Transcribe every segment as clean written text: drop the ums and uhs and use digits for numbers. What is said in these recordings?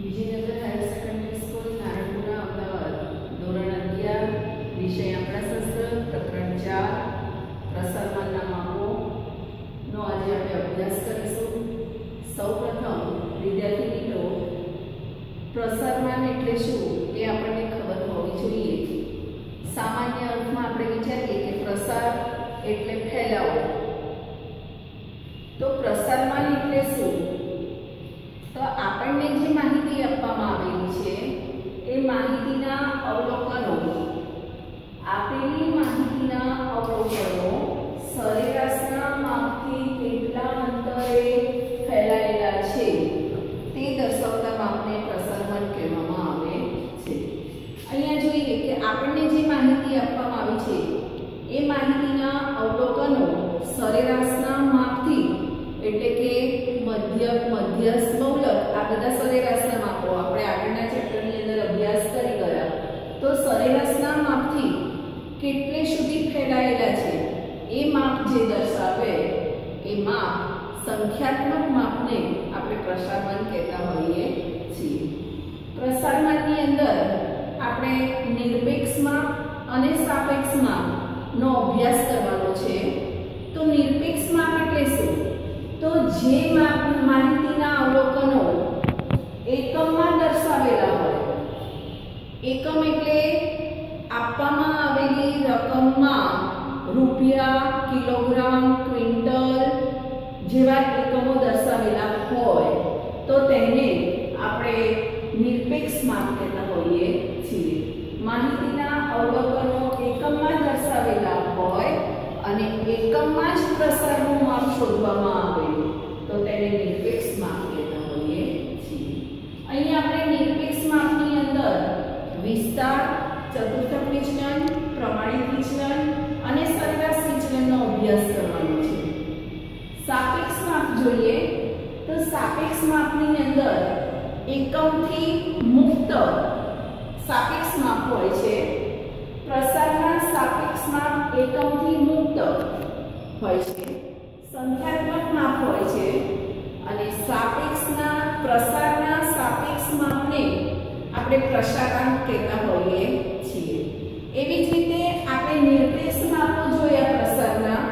Vijaynagar higher secondary school Naranpura Ahmedabad ધોરણ 11 વિષય આંકડાશાસ્ત્ર પ્રકરણ 4 પ્રસારમાનના માપોનો આજે આપણે અભ્યાસ કરીશું। સૌપ્રથમ વિદ્યાર્થી મિત્રો પ્રસારમાન એટલે શું એ આપણને ખબર હોવી જોઈએ। સામાન્ય અર્થમાં આપણે વિચારીએ કે પ્રસાર એટલે ફેલાવો, તો પ્રસારમાન એટલે શું? તો આપણને જે માહિતી આપવામાં આવેલી છે એ માહિતીના અવલોકનો, આપેલી માહિતીના અવલોકનો સરેરાશના માપથી કેટલા અંતરે ફેલાયેલા છે તે દર્શાવતા માપને પ્રસારમાન કહેવામાં આવે છે। અહીંયા જોઈએ કે આપણને જે માહિતી આપવામાં આવી છે એ માહિતીના અવલોકનો સરેરાશના માપથી, એટલે કે મધ્યક, મધ્યસ્થ, બહુલક, આ બધા સરેરાશના માપો આપણે આગળના ચેપ્ટરની અંદર અભ્યાસ કરી ગયા। તો સરેરાશના માપથી કેટલે સુધી ફેલાયેલા છે એ માપ જે દર્શાવે એ માપ, સંખ્યાત્મક માપને આપણે પ્રસારમાન કહેતા હોઈએ છીએ। પ્રસારમાનની અંદર આપણે નિરપેક્ષ માપ અને સાપેક્ષ માપનો અભ્યાસ કરવાનો છે। તો નિરપેક્ષ માપ એટલે શું? તો જે માહિતીના અવલોકનો એકમમાં દર્શાવેલા હોય, એકમ એટલે આપવામાં આવેલી રકમમાં રૂપિયા, કિલોગ્રામ, ક્વિન્ટલ જેવા એકમો દર્શાવેલા હોય તો તેને આપણે નિરપેક્ષ માપ કહેતા હોઈએ છીએ। માહિતીના અવલોકનો એકમમાં દર્શાવેલા હોય અને એકમમાં જ પ્રસારનું માપ શોધવામાં આવે તો તેને નિરપેક્ષ માપ કહેતા હોઈએ છીએ। અહીં આપણે નિરપેક્ષ માપની અંદર વિસ્તાર, ચતુર્થક વિચલન, પ્રમાણિત વિચલન અને સરેરાશ વિચલનનો અભ્યાસ કરવાનો છે। સાપેક્ષ માપ જોઈએ તો સાપેક્ષ માપની અંદર એકમથી મુક્ત સાપેક્ષ માપ હોય છે। પ્રસારના સાપેક્ષ માપ એકમથી મુક્ત હોય છે, સંખ્યાત્મક માપ હોય છે અને સાપેક્ષના પ્રસારના સાપેક્ષ માપને આપણે પ્રસારાંક કહેતા હોઈએ છીએ। એવી જ રીતે આપણે નિરપેક્ષ માપો જોયા પ્રસારના,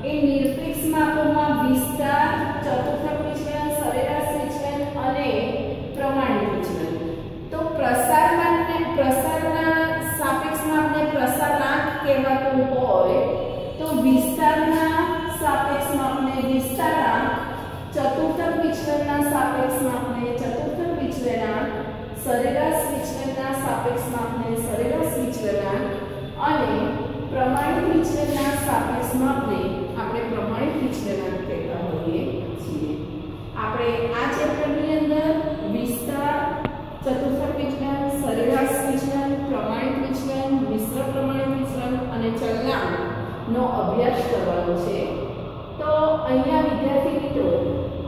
એ નિરપેક્ષ માપોમાં વિસ્તાર, ચતુર્થક વિચલન, સરેરાશ વિચલન અને પ્રમાણિત વિચલન। તો પ્રસારના સાપેક્ષ માપને પ્રસારાંક કહેવાતું હોય તો વિસ્તારના સાપેક્ષ માપને વિસ્તારાંક, ચતુર્થક વિચલનના સાપેક્ષ માપને ચતુર્થક વિચલનાંક, સરેરાશ વિચલનના સાપેક્ષ માપને સરેરાશ વિચલનાંક અને પ્રમાણિત વિચલનના સાપેક્ષ માપને આપણે પ્રમાણિત વિચલનાંક કહેતા હોઈએ છીએ। આપણે આ ચેપ્ટરની અંદર વિસ્તાર, ચતુર્થક વિચલન, સરેરાશ વિચલન, પ્રમાણિત વિચલન, મિશ્ર પ્રમાણિત વિચલન અને ચલનાંકનો અભ્યાસ કરવાનો છે। તો અહીંયા વિદ્યાર્થી મિત્રો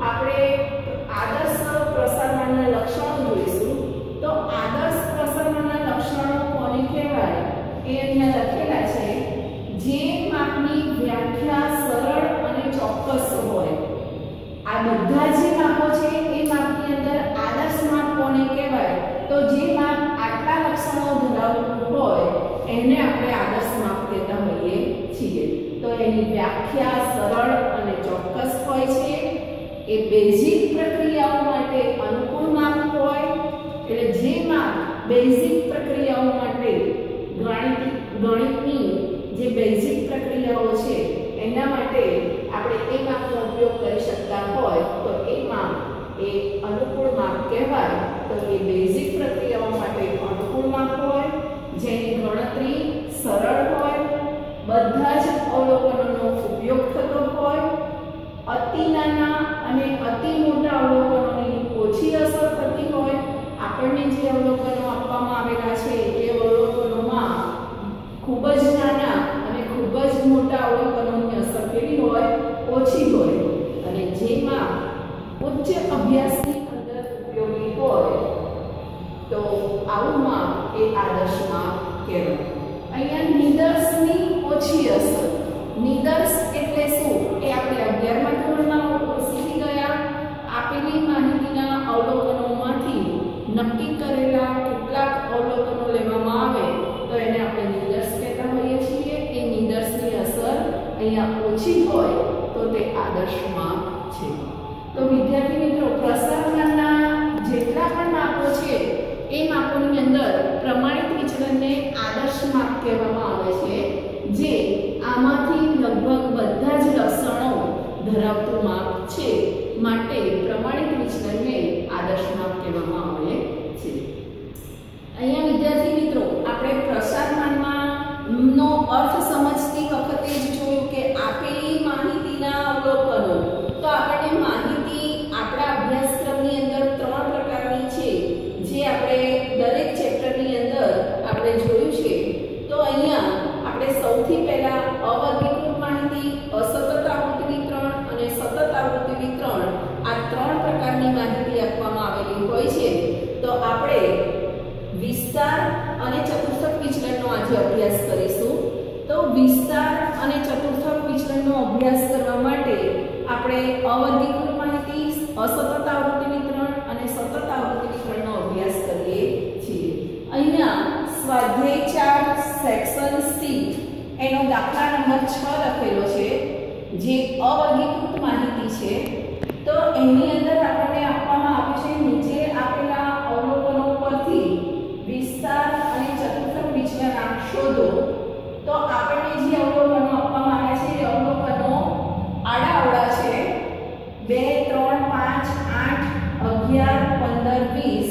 આપણે આદર્શ પ્રસારમાનના લક્ષણો જોઈશું। તો આદર્શ પ્રસારમાનના લક્ષણો કોને કહેવાય એ અહીંયા લખેલા છે। જે માપની વ્યાખ્યા સરળ અને ચોક્કસ હોય, આ બધા જે માપો છે એ માપની અંદર આદર્શ માપ કોને કહેવાય? તો જે માપ આટલા લક્ષણો ધરાવતું હોય એને આપણે આદર્શ માપ કહેતા હોઈએ છીએ। તો એની વ્યાખ્યા સરળ અને ચોક્કસ હોય છે, એ બેઝિક પ્રક્રિયાઓ માટે અનુકૂળ માપ હોય, એટલે જે માપ બેઝિક પ્રક્રિયાઓ માટે ગણિતની જે બેઝિક પ્રક્રિયાઓ છે એના માટે આપણે એ માપનો ઉપયોગ કરી શકતા હોય તો એ માપ એ અનુકૂળ માપ કહેવાય। તો એ બેઝિક પ્રક્રિયાઓ માટે અનુકૂળ માપ હોય, જેની ગણતરી સરળ હોય, બધા જ અવલોકનોનો ઉપયોગ થતો હોય, અતિ નાના અને અતિ મોટા અવલોકનોની ઓછી અસર થતી હોય। આપણને જે અવલોકનો આપવામાં આવેલા છે એ અવલોકનોમાં ખૂબ જ નાના અને ખૂબ જ મોટા અવલોકનોની અસર કેવી હોય? ઓછી હોય, અને જેમાં ઉચ્ચ અભ્યાસની અંદર ઉપયોગી હોય તો આવું માપ એ આદર્શ માપ કહેવાય। અહીંયા નિદર્શની ઓછી અસર, નિદર્શ એટલે શું એ આપણે 11મા ધોરણમાં શીખી ગયા। આપેલી માહિતીના અવલોકનોમાંથી નક્કી કરેલા કેટલાક અવલોકનો લેવામાં આવે તો એને આપણે નિદર્શ કહેતા હોઈએ છીએ. એ નિદર્શની અસર અહીંયા ઓછી હોય તો તે આદર્શ માપ છે. તો વિદ્યાર્થી મિત્રો, પ્રસારણના જેટલા પણ માપો છે એ માપોની અંદર પ્રમાણિત વિચલનને આદર્શ માપ કહેવામાં આવે છે, જે આમાંથી લગભગ બધા જ લક્ષણો ધરાવતું માપ છે. માટે પ્રમાણિત વિચલનને આદર્શ માપ કહેવામાં આવે છે. અહીંયા વિદ્યાર્થી મિત્રો, આપણે પ્રસારણમાં નો અર્થ સમજતી વખતે જ જોયું કે આપેલી માહિતીના અવલોકનો. તો આપણે માહિતી આપણા અભ્યાસક્રમની અંદર 3 પ્રકારની છે, જે આપણે દરેક ચેપ્ટરની અંદર આપણે જોયું છે. તો અહીંયા આપણે સૌથી પહેલા અવર્ગીકૃત માહિતી, અસતત આવૃત્તિ વિતરણ અને સતત આવૃત્તિ વિતરણ, આ 3 પ્રકારની માહિતી આપવામાં આવેલી હોય છે. તો આપણે વિસ્તાર અને ચતુર્થક વિચલનનો આજે અભ્યાસ કરીશું. તો વિસ્તાર અને ચતુર્થક વિચલનનો અભ્યાસ કરવા માટે આપણે અવર્ગીકૃત માહિતી, અસતત આવૃત્તિ વિતરણ અને સતત આવૃત્તિ વિતરણનો અભ્યાસ કરીએ છીએ. અહીંયા સ્વાધ્યાય 4 સેક્શન સી એનો દાખલા નંબર 6 લખેલો છે, જે અવર્ગીકૃત માહિતી છે. તો એની અંદર આપણને આપવામાં આવ્યું છે નીચે આપેલા અવલોકનો પરથી વિસ્તાર અને ચતુર્થક વિચલનાંક શોધો. તો આપણને જે અવલોકનો આપવામાં આવ્યા છે એ અવલોકનો આડાઅવળા છે. 2, 3, 5, 8, 11, 15, 20.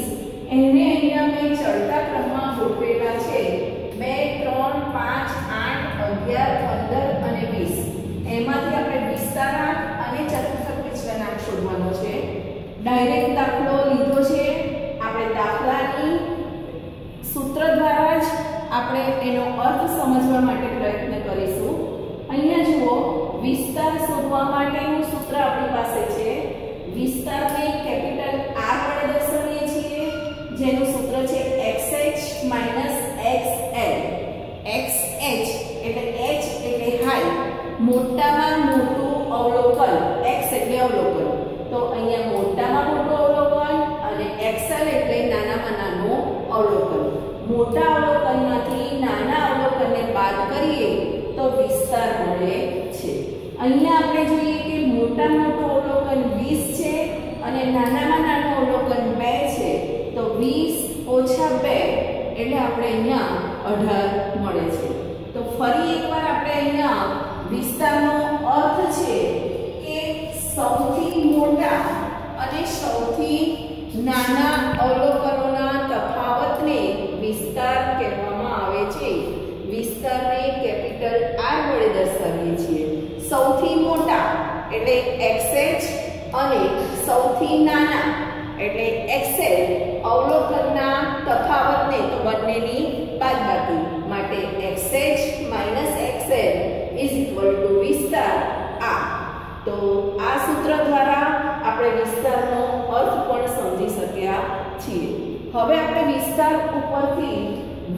એને અહીંયા મેં ચડતા ક્રમમાં ગોઠવેલા છે. 2, 3, 5, 8, 11, 15 અને 20. એમાંથી આપણે વિસ્તારાંક અને ચતુર્થક વિચલનાંક શોધવાનો છે. ડાયરેક્ટ દાખલો લીધો છે. આપણે દાખલાની સૂત્ર દ્વારા જ આપણે એનો અર્થ સમજવા માટે પ્રયત્ન કરીશું. અહીંયા જુઓ, વિસ્તાર શોધવા માટેનું સૂત્ર આપણી પાસે છે. વિસ્તારને કેપિટલ R વડે દર્શાવીએ છીએ, જેનું સૂત્ર છે xh xl. xh એટલે h એટલે હાઈટ, મોટામાં મોટું અવલોકન, x એટલે અવલોકન. તો અહીંયા મોટામાં મોટું અવલોકન અને xl એટલે નાનામાં નાનું અવલોકન. મોટા અવલોકનમાંથી નાના અવલોકનને બાદ કરીએ તો વિસ્તાર મળે છે. અહીંયા આપણે જોઈએ કે મોટામાં મોટું અવલોકન 20 છે અને નાનામાં નાનું અવલોકન 2 છે. તો 20 ઓછા 2 એટલે આપણે અહીંયા 18 મળે છે. તો ફરી એકવાર આપણે અહીંયા વિસ્તારનો અર્થ છે કે સૌથી મોટા અને સૌથી નાના અવલોકનોના તફાવતને વિસ્તાર કહેવામાં આવે છે. વિસ્તારને કેપિટલ R વડે દર્શાવીએ છીએ. સૌથી મોટા એટલે xh અને સૌથી નાના એટલે xl અવલોકનના તફાવતને, તો બંનેની બાદબાકી માટે xh xl વિસ્તાર આ. તો આ સૂત્ર દ્વારા આપણે વિસ્તારનો અર્થ પણ સમજી શક્યા છીએ. હવે આપણે વિસ્તાર ઉપરથી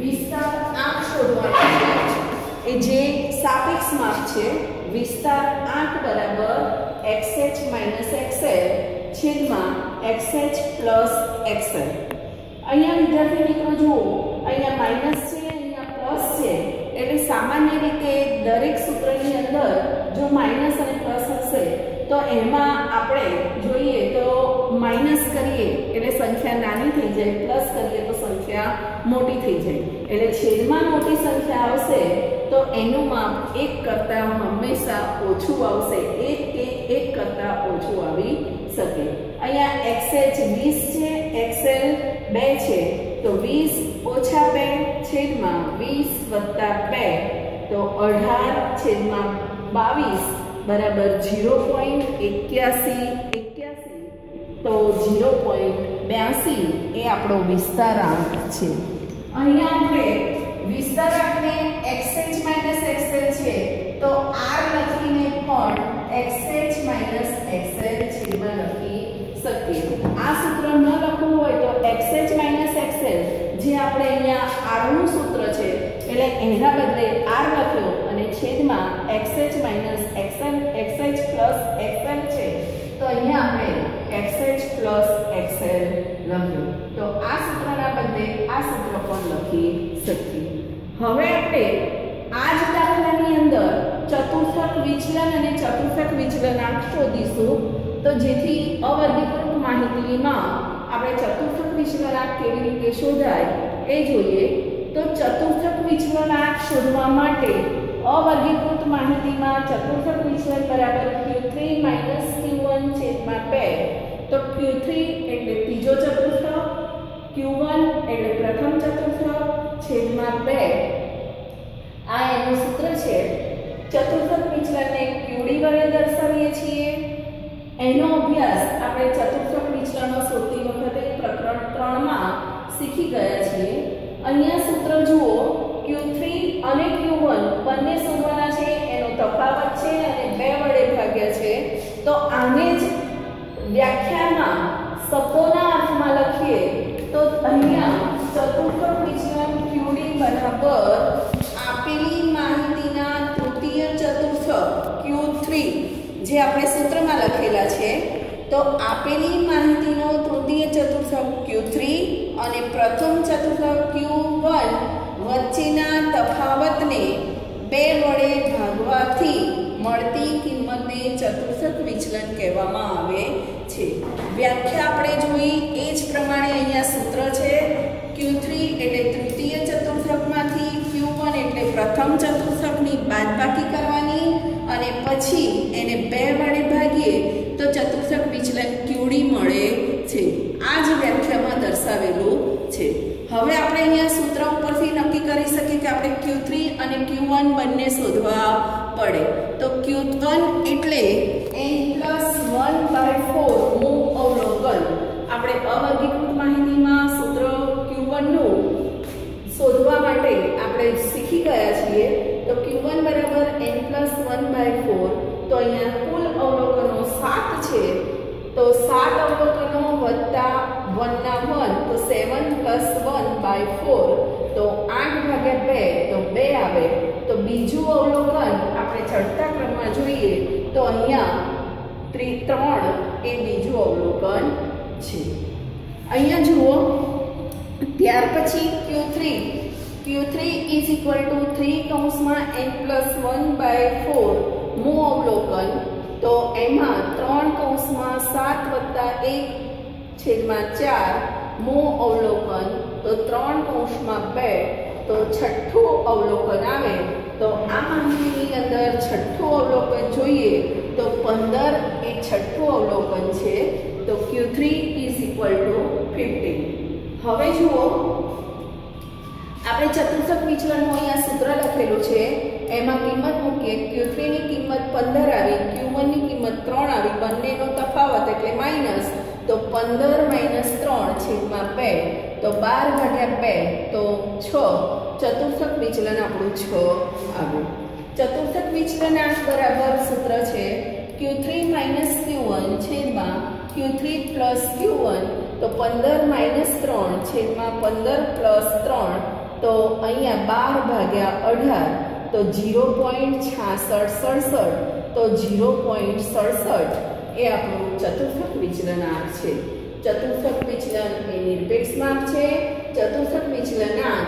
વિસ્તાર આંક શોધવાનો છે, એ જે સાપેક્ષ માપ છે. વિસ્તાર આંક બરાબર xh xl છેદમાં xh પ્લસ xl. અહીંયા વિદ્યાર્થી મિત્રો જુઓ, અહીંયા માઇનસ છે, અહીંયા પ્લસ છે. એટલે સામાન્ય રીતે દરેક સૂત્રની અંદર જો માઇનસ અને પ્લસ હશે તો એમાં આપણે જોઈએ તો માઇનસ કરીએ એટલે સંખ્યા નાની થઈ જાય, પ્લસ કરીએ તો સંખ્યા મોટી થઈ જાય. એટલે છેદમાં મોટી સંખ્યા આવશે તો એનું માપ 1 કરતાં હંમેશા ઓછું આવશે. 1 કરતાં ઓછું આવી શકે. અહીંયા xh 20 છે, xl 2 છે. તો 20 ઓછા 2 છેદમાં 20 વત્તા 2 તો 18 છેદમાં 22 બરાબર 0.81. તો 0.82 એ આપણો વિસ્તારાંક છે. અહીંયા આપણે વિસ્તારાંકને xh xl છે તો r લખીને પણ xh xl છેદમાં લખી શકીએ. આ સૂત્ર ન લખવું હોય તો xh xl જે આપણે અહીંયા r નું સૂત્ર છે એટલે એના બદલે r લખ્યો અને છેદમાં xh xl xh plus xl છે. તો અહીંયા આપણે xh પ્લસ XL લખ્યું. તો આ સૂત્રના બદલે આ સૂત્ર પણ લખી શકીએ. હવે આપણે આ જ દાખલાની અંદર ચતુર્થક વિચલન અને ચતુર્થક વિચલનાંક શોધીશું. તો જેથી અવર્ગીકૃત માહિતીમાં આપણે ચતુર્થક વિચલનાંક કેવી રીતે શોધાય એ જોઈએ. તો ચતુર્થક વિચલનાંક શોધવા માટે અવર્ગીકૃત માહિતીમાં ચતુર્થક વિચલન બરાબર Q3 Q1 છેદમાં 2. તો Q3 એટલે ત્રીજો ચતુર્થક, Q1 એટલે પ્રથમ ચતુર્થક છેદમાં 2. આ એનું સૂત્ર છે. ચતુર્થક વિચલનને QD વડે દર્શાવીએ છીએ. એનો અભ્યાસ આપણે ચતુર્થક વિચલનો શોધતી વખતે પ્રકરણ 3 માં શીખી ગયા છીએ. અહીંયા સૂત્ર જુઓ, Q3 અને Q1 બંને શોધવાના છે. એનો તફાવત છે અને 2 વડે ભાગ્યા છે. તો આને જ વ્યાખ્યામાં શબ્દોના અર્થમાં લખીએ તો અહીંયા ચતુર્થક વિચલન QD બરાબર આપેલી માહિતીના તૃતીય ચતુર્થક Q3 જે આપણે સૂત્રમાં લખેલા છે. તો આપેલી માહિતીનો તૃતીય ચતુર્થક Q3 અને પ્રથમ ચતુર્થક Q1 વચ્ચેના તફાવતને 2 વડે ભાગવાથી મળતી કિંમતને ચતુર્થક વિચલન કહેવામાં આવે છે. વ્યાખ્યા આપણે જોઈ એ જ પ્રમાણે અહીંયા સૂત્ર છે. Q3 એટલે તૃતીય ચતુર્થકમાંથી Q1 એટલે પ્રથમ ચતુર્થકની બાદબાકી કરવાની અને પછી એને 2 વડે ભાગીએ તો ચતુર્થક વિચલન QD મળે છે. આ જ વ્યાખ્યામાં દર્શાવેલું છે. હવે આપણે અહીંયા સૂત્ર ઉપરથી નક્કી કરી શકીએ કે આપણે Q3 અને Q1 બંને શોધવા પડે. તો Q1 એટલે n+1/4 મૂળ અવલોકન. આપણે અવર્ગીકૃત માહિતીમાં સૂત્ર Q1 નું શોધવા માટે આપણે શીખી ગયા છીએ. તો Q1 બરાબર n+1/4. તો અહીંયા કુલ અવલોકનો 7 છે. તો 7 અવલોકનો વત્તા 1 ના 1 તો 7 + 1/4. તો 8/2 તો 2 આવે. તો બીજું અવલોકન આપણે ચડતા ક્રમમાં જોઈએ તો અહીંયા 3 એ બીજું અવલોકન છે. અહીંયા જુઓ, ત્યાર પછી Q3 = 3 કૌંસમાં n+1/4 મૂળ અવલોકન. તો એમાં 3 કૌંસમાં 7 + 1/4 મૂળ અવલોકન. તો 3 કૌંસમાં 2 તો છઠ્ઠું અવલોકન આવે. તો આ માહિતીની અંદર છઠ્ઠું અવલોકન જોઈએ તો 15 એ છઠ્ઠું અવલોકન છે. તો Q3 = 15. હવે જુઓ, આપણે ચતુર્થક વિચલનનું અહીંયા સૂત્ર લખેલું છે. એમાં કિંમત મૂકીએ. Q3 ની કિંમત 15 આવી, Q1 ની કિંમત 3 આવી. બંનેનો તફાવત એટલે માઈનસ. તો 15 - 3 છેદમાં 2. તો 12/2 તો 6. ચતુર્થક વિચલન આપણું 6 આવ્યું. ચતુર્થક વિચલનાંક બરાબર સૂત્ર છે Q3 - Q1 છેદમાં Q3 + Q1. તો 15 - 3 છેદમાં 15 + 3. તો અહીંયા 12/18 તો 0.6667. તો 0.67 એ આપણું ચતુર્થક વિચલનાંક છે. ચતુર્થક વિચલન એ નિરપેક્ષ માપ છે. ચતુર્થક વિચલનાંક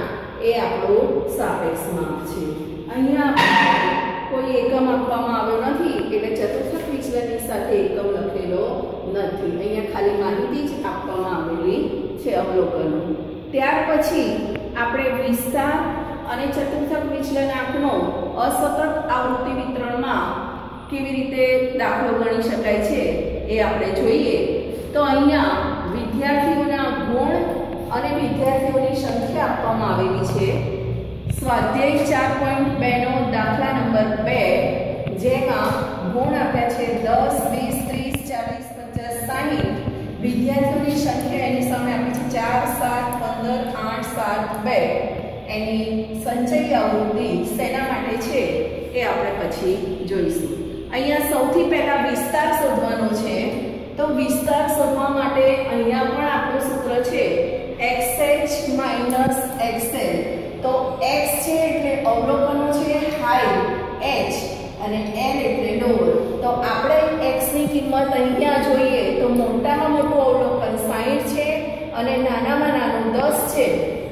એ આપણું સાપેક્ષ માપ છે. અહીંયા કોઈ એકમ આપવામાં આવ્યો નથી એટલે ચતુર્થક વિચલનની સાથે એકમ લખેલો નથી. અહીંયા ખાલી માહિતી જ આપવામાં આવેલી છે અવલોકનો. ત્યાર પછી આપણે વિસ્તાર અને ચતુર્થક વિચલનાંકનો અસતત આવૃત્તિ વિતરણમાં કેવી રીતે દાખલો ગણી શકાય છે એ આપણે જોઈએ. તો અહીંયા વિદ્યાર્થીઓના ગુણ અને વિદ્યાર્થીઓની સંખ્યા આપવામાં આવેલી છે. સ્વાધ્યાય 4.2 નો દાખલા નંબર 2 જેમાં ગુણ આપ્યા છે 10, 20, 30, 40, 50, 60. વિદ્યાર્થીઓની સંખ્યા એની સામે આપી છે 4, 7, 15, 8, 7, 2. એની સંચય આવૃત્તિ શેના માટે છે એ આપણે પછી જોઈશું. અહીંયા સૌથી પહેલા વિસ્તાર શોધવાનો છે. તો વિસ્તાર શોધવા માટે અહીંયા પણ આપણું સૂત્ર છે xh - xl. તો x છે એટલે અવલોકનો છે હાઈ h અને l એટલે લોઅર. તો આપણે x ની કિંમત અહીંયા જોઈએ તો મોટામાં મોટું અવલોકન 60 અને નાનામાં નાનું 10 છે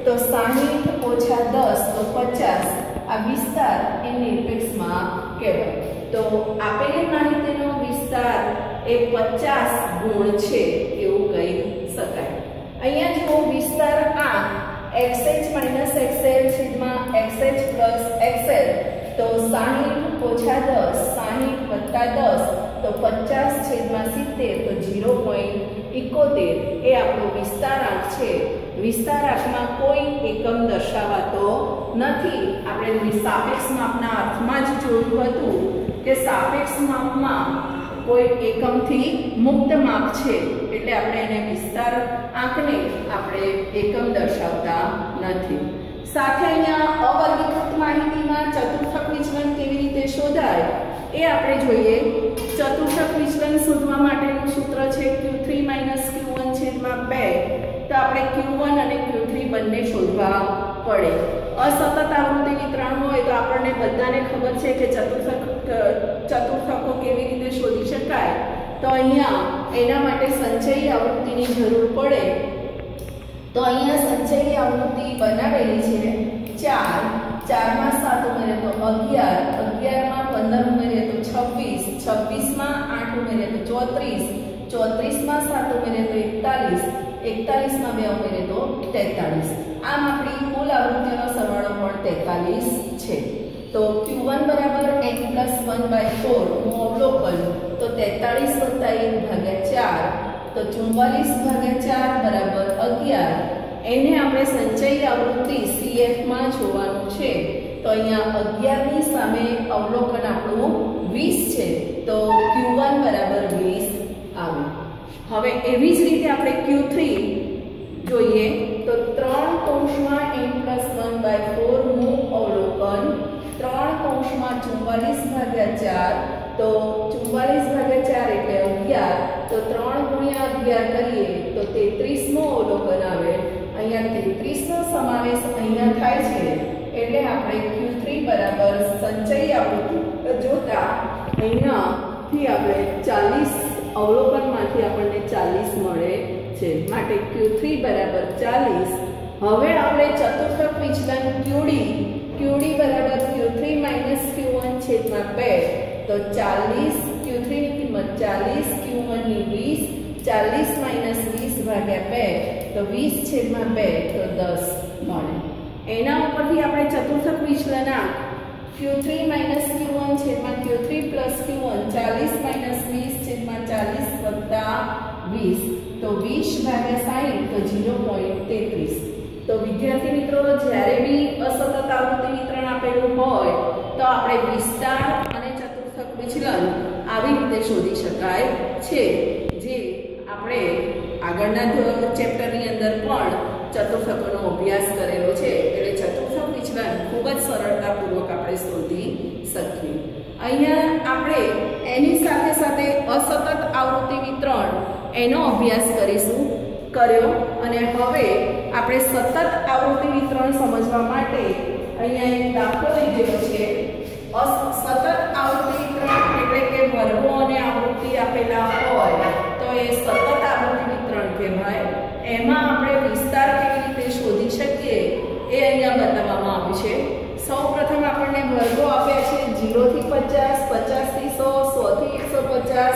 તો 60 ઓછા 10 તો 50. આ વિસ્તાર એ નિરપેક્ષમાં કહેવાય. તો આપેલી માહિતીનો વિસ્તાર એ 50 ગુણ છે એવું કહી શકાય. અહીંયા જો વિસ્તાર આ xh માઈનસ xl છેદમાં xh પ્લસ xl તો 60 ઓછા 10 60 વત્તા 10 તો 50 છેદમાં 70 તો 0.71 એ આપણો વિસ્તારાંક છે. વિસ્તારાંકમાં કોઈ એકમ દર્શાવાતો નથી. આપણે સાપેક્ષ માપના અર્થમાં જ જોયું હતું કે સાપેક્ષ માપમાં કોઈ એકમથી મુક્ત માપ છે એટલે આપણે એને વિસ્તાર આંકને આપણે એકમ દર્શાવતા નથી. સાથે અહીંયા અવર્ગીકૃત માહિતીમાં ચતુર્થક વિચલન કેવી રીતે શોધાય એ આપણે જોઈએ. ચતુર્થક વિચલન શોધવા માટેનું સૂત્ર છે q3 q1 છેદમાં 2. તો આપણે q1 અને q3 બંને શોધવા પડે. અસતત આવૃત્તિ વિતરણ હોય તો આપણને બધાને ખબર છે કે ચતુર્થકો કેવી રીતે શોધી શકાય. તો અહીંયા એના માટે સંચયી આવૃત્તિની જરૂર પડે. તો અહીંયા સંચયી આવૃત્તિ બનાવેલી છે 4. 4 માં 7 ઉમેરે તો 11, 11 માં 15 ઉમેરે તો 26, 26 માં 8 ઉમેરે તો 34, 34 માં 7 ઉમેરે તો 41, 41 માં 2 ઉમેરે તો 43. આમ આપણી કુલ આવૃત્તિનો સરવાળો પણ 43 છે. તો q1 બરાબર n+1/4 નું અવલોકન તો 43 વત્તા 1 ભાગ્યા 4 તો 44 ભાગ્યા 4 બરાબર 11. એને આપણે સંચયી આવૃત્તિ CF માં જોવાનું છે. તો અહીંયા 11 ની સામે અવલોકન આપણું 20 છે તો q1 બરાબર 20 આવે. હવે એવી જ રીતે આપણે q3 જોઈએ તો 3 કૌંસમાં n+1/4 નું અવલોકન 3 કૌંસમાં 44 ભાગ્યા 4 તો 44 ભાગ્યા 4 એટલે 11 તો 3 ગુણ્યા 11 કરીએ તો 33 નું અવલોકન આવે. અહીંયા 33 નો સમાવેશ અહીંયા થાય છે એટલે આપણે q3 બરાબર સંચયી આવૃત્તિ જોતા અહીંયાથી આપણે 40 અવલોકનમાંથી આપણને 40 મળે છે. માટે q3 બરાબર 40. હવે આપણે ચતુર્થક વિચલન qd બરાબર q3 q1 છેદમાં 2 તો 40 q3 ની કિંમત 40 q1 ની 20 40 - 20 ભાગ્યા 2 તો 20 છેદમાં 2 તો 10 મળે. એના ઉપરથી આપણે ચતુર્થક વિચલનાંક q3 q1 છેદમાં q3 પ્લસ q1 40 - 20 છેદમાં 40 વત્તા 20 તો 20 ભાગ્યા 60 તો 0.33. તો વિદ્યાર્થી મિત્રો જ્યારે બી અસતત આવૃત્તિ વિતરણ આપેલું હોય તો આપણે વિસ્તાર અને ચતુર્થક વિચલન આવી રીતે શોધી શકાય છે. જે આપણે આગળના ચેપ્ટરની અંદર પણ ચતુર્થકોનો અભ્યાસ કરેલો છે એટલે ચતુર્થક વિચલન ખૂબ જ સરળતાપૂર્વક આપણે શોધી શકીએ. અહીંયા આપણે એની સાથે સાથે અસતત આવૃત્તિ વિતરણ એનો અભ્યાસ કર્યો અને હવે આપણે સતત આવૃત્તિ વિતરણ સમજવા માટે અહીંયા એક દાખલો લીધેલો છે. સતત આવૃત્તિ વિતરણ એટલે કે વર્ગો અને આવૃત્તિ આપેલા હોય તો એ સતત આવૃત્તિ વિતરણ કહેવાય. એમાં આપણે વિસ્તાર કેવી રીતે શોધી શકીએ એ અહીંયા બતાવવામાં આવ્યું છે. સૌપ્રથમ આપણને વર્ગો આપ્યા છે 0 થી 50, 50 થી 100, 100 થી 150,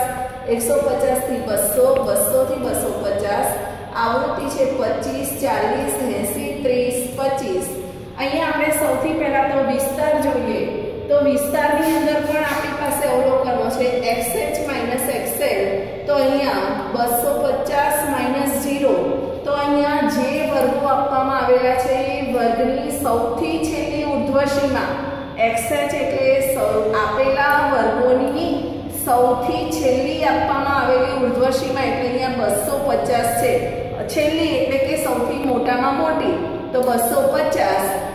150 થી 200, 200 થી 250. આવૃત્તિ છે 25, 40, 80, 30, 25. અહીંયા આપણે સૌથી પહેલા તો વિસ્તાર જોઈએ. તો વિસ્તારની અંદર પણ આપણી પાસે અવલોકનો છે xh - xl. તો અહીંયા 250 - 0. તો અહીંયા જે વર્ગો આપવામાં આવેલા છે એ વર્ગની સૌથી છેલ્લી ઉર્ધ્વ સીમા xh એટલે આપેલા વર્ગોની સૌથી છેલ્લી આપવામાં આવેલી ઉર્ધ્વ સીમા એટલે અહીંયા 250 છે. છેલ્લી એટલે કે સૌથી મોટામાં મોટી તો 250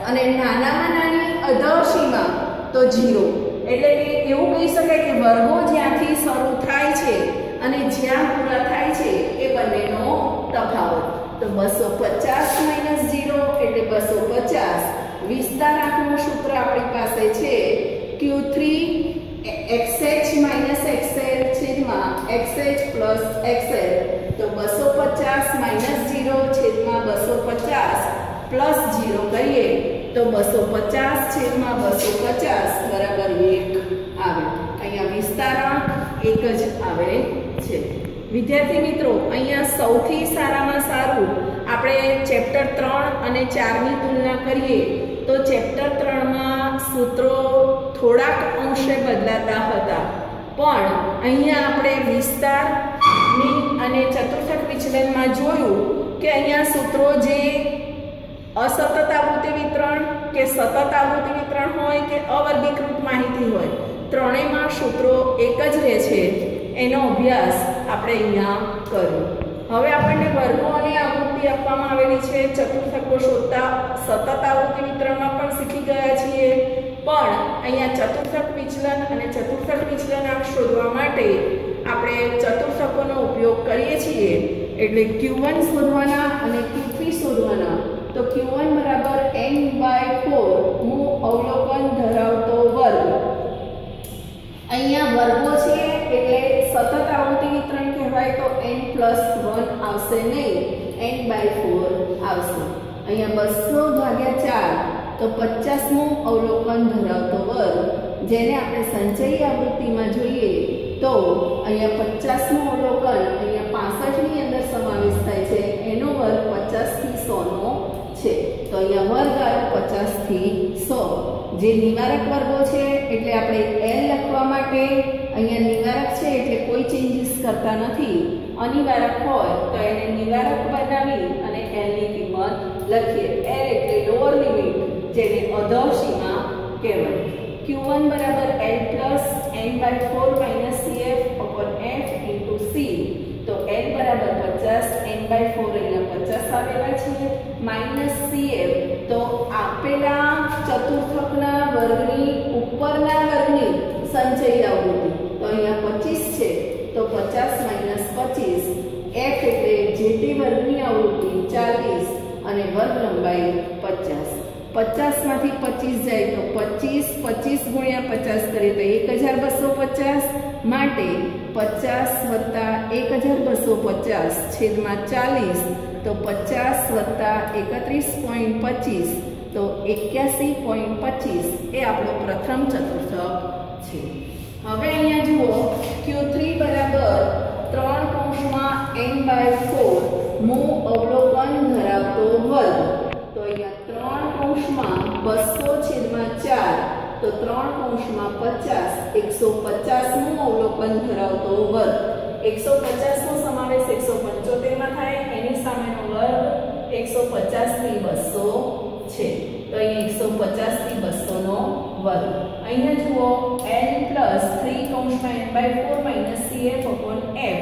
અને નાનામાં નાની અધર સીમા તો 0. એટલે કે એવું કહી શકાય કે વર્ગો જ્યાંથી શરૂ થાય છે અને જ્યાં પૂરા થાય છે એ બંનેનો તફાવત. તો 250 - 0 એટલે 250. વિસ્તારાંકનું સૂત્ર આપણી પાસે છે q3 xh - xl છેદમાં xh પ્લસ xl. તો 250 - 0 છેદમાં પ્લસ 0 કરીએ તો 250 છેદમાં 250 બરાબર 1 આવે. અહીંયા વિસ્તારાંક 1 જ આવે છે. વિદ્યાર્થી મિત્રો, અહીંયા સૌથી સારામાં સારું આપણે ચેપ્ટર 3 અને 4 ની તુલના કરીએ તો ચેપ્ટર 3 માં સૂત્રો થોડાક અંશે બદલાતા હતા, પણ અહીંયા આપણે વિસ્તારની અને ચતુર્થક વિચલનમાં જોયું કે અહીંયા સૂત્રો જે અસતત આવૃત્તિ વિતરણ કે સતત આવૃત્તિ વિતરણ હોય કે અવર્ગીકૃત માહિતી હોય, ત્રણેયમાં સૂત્રો એક જ રહે છે. એનો અભ્યાસ આપણે અહીંયા કર્યો. હવે આપણને વર્ગો અને આવૃત્તિ આપવામાં આવેલી છે. ચતુર્થકો શોધતા સતત આવૃત્તિ વિતરણમાં પણ શીખી ગયા છીએ, પણ અહીંયા ચતુર્થક વિચલન અને ચતુર્થક વિચલનાંક શોધવા માટે આપણે ચતુર્થકોનો ઉપયોગ કરીએ છીએ. એટલે Q1 શોધવાના અને Q3 શોધવાના. તો Q1 બરાબર n/4 મું અવલોકન ધરાવતો વર્ગ. અહીંયા વર્ગો છે એટલે સતત આવૃત્તિ વિતરણ કહેવાય તો n+1 આવશે નહીં, n/4 આવશે. અહીંયા 200/4 તો 50મું અવલોકન ધરાવતો વર્ગ, જેને આપણે સંચયી આવૃત્તિમાં જોઈએ તો અહીંયા 50મું અવલોકન અહીંયા 65 ની અંદર સમાવેશ થાય છે. એનો વર્ગ 50 થી 100 નો છે. તો અહીંયા વર્ગ આવ્યો 50 થી 100. જે નિવારક વર્ગો છે એટલે આપણે l લખવા માટે અહીંયા નિવારક છે એટલે કોઈ ચેન્જીસ કરતા નથી. અનિવારક હોય તો એને નિવારક બનાવી અને l ની કિંમત લખીએ. l એટલે લોઅર લિમિટ, જેને અધર સીમા કહેવાય. Q1 બરાબર l plus n/4 CF/f into c. તો l બરાબર 50, n/4 અહીંયા 50 આવેલા છે, માઇનસ CF. તો આપેલા ચતુર્થકના વર્ગની ઉપરના વર્ગની સંચયી આવૃત્તિ તો અહીંયા 25 છે, તો 50 માઇનસ 25. f એટલે જે તે વર્ગની આવૃત્તિ 40 અને વર્ગ લંબાઈ 50. 50 માંથી 25 જાય તો 25 25 ગુણ્યા 50 કરીએ તો 1250, માટે 50 વત્તા 1250 છેદમાં 40, તો 50 વત્તા 31.25 તો 81.25 એ આપણો પ્રથમ ચતુર્થક છે. હવે અહીંયા જુઓ Q3 બરાબર 3/n/4 મું અવલોકન ધરાવતો વર્ગ. તો અહીંયા 3/200/4 તો 3/50 150મું અવલોકન ધરાવતો વર્ગ. 150 નો સમાવેશ 175 માં થાય, એની સામેનો વર્ગ 150 થી 200 છે. તો અહીંયા 150 થી 200 નો વર્ગ. અહીંયા જુઓ n plus 3/n/4 CF/f.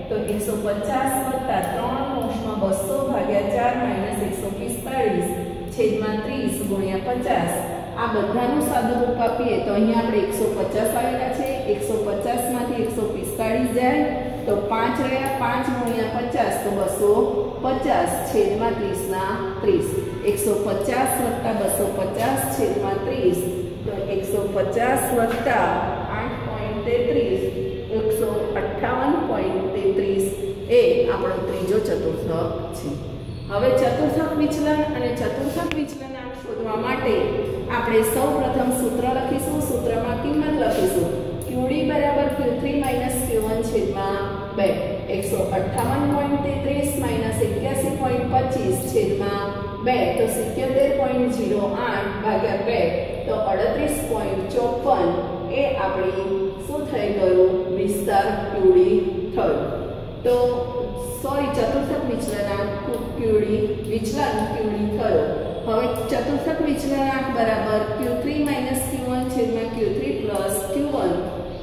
તો 150 વત્તા 3/200/4 માઇનસ 145 છેદમાં 30 ગુણ્યા 50. આ બધાનું સાદુરૂપ આપીએ તો અહીંયા આપણે 150 આવેલા છે. 150 માંથી 145 જાય તો 5 રહ્યા, 5 ગુણ્યા 50 તો 250 છેદમાં 30 ના 30. 150 વત્તા 250 છેદમાં 30 તો 150 વત્તા 8.33 158.33 એ આપણો ત્રીજો ચતુર્થક છે. હવે ચતુર્થક વિચલન અને ચતુર્થક વિચલનાંક શોધવા માટે આપણે સૌપ્રથમ સૂત્ર લખીશું. સૂત્રમાં કિંમત લખીશું QD બરાબર Q3 માઇનસ Q1 છેદમાં 2. 158.33 માઇનસ 81.25 છેદમાં 2 તો 77.08 ભાગ્યા 2 તો 38.54 એ આપણી શું થઈ ગયું? વિસ્તાર QD થયું. તો સોરી ચતુર્થક વિચલનાંક QD વિચલન QD થયો. હવે ચતુર્થક વિચલનાંક બરાબર Q3 માઇનસ Q1 છેદમાં Q3 પ્લસ Q1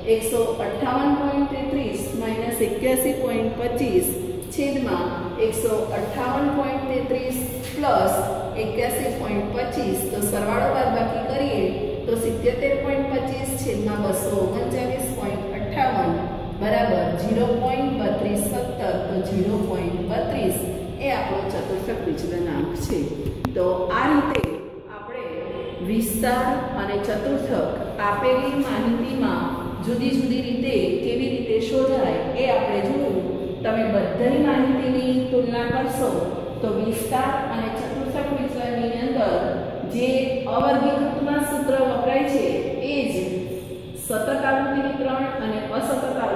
158.33 માઇનસ 81.25 છેદમાં 158.33 પ્લસ 81.25 તો સરવાળો બાદબાકી કરીએ તો 77.25 છેદમાં 239.58 બરાબર 0.3217 તો 0.32 એ આપણો ચતુર્થક વિચલનાંક છે. તો આ રીતે આપણે વિસ્તાર અને ચતુર્થક આપેલી માહિતીમાં જુદી જુદી રીતે કેવી રીતે શોધાય એ આપણે જોયું. તમે બધી માહિતીની તુલના કરશો તો વિસ્તાર અને ચતુર્થક વિચલનની જે અવર્ગીકૃતમાં સૂત્ર વપરાય છે એ જ સતત આવૃત્તિ વિતરણ અને અસતત આવૃત્તિ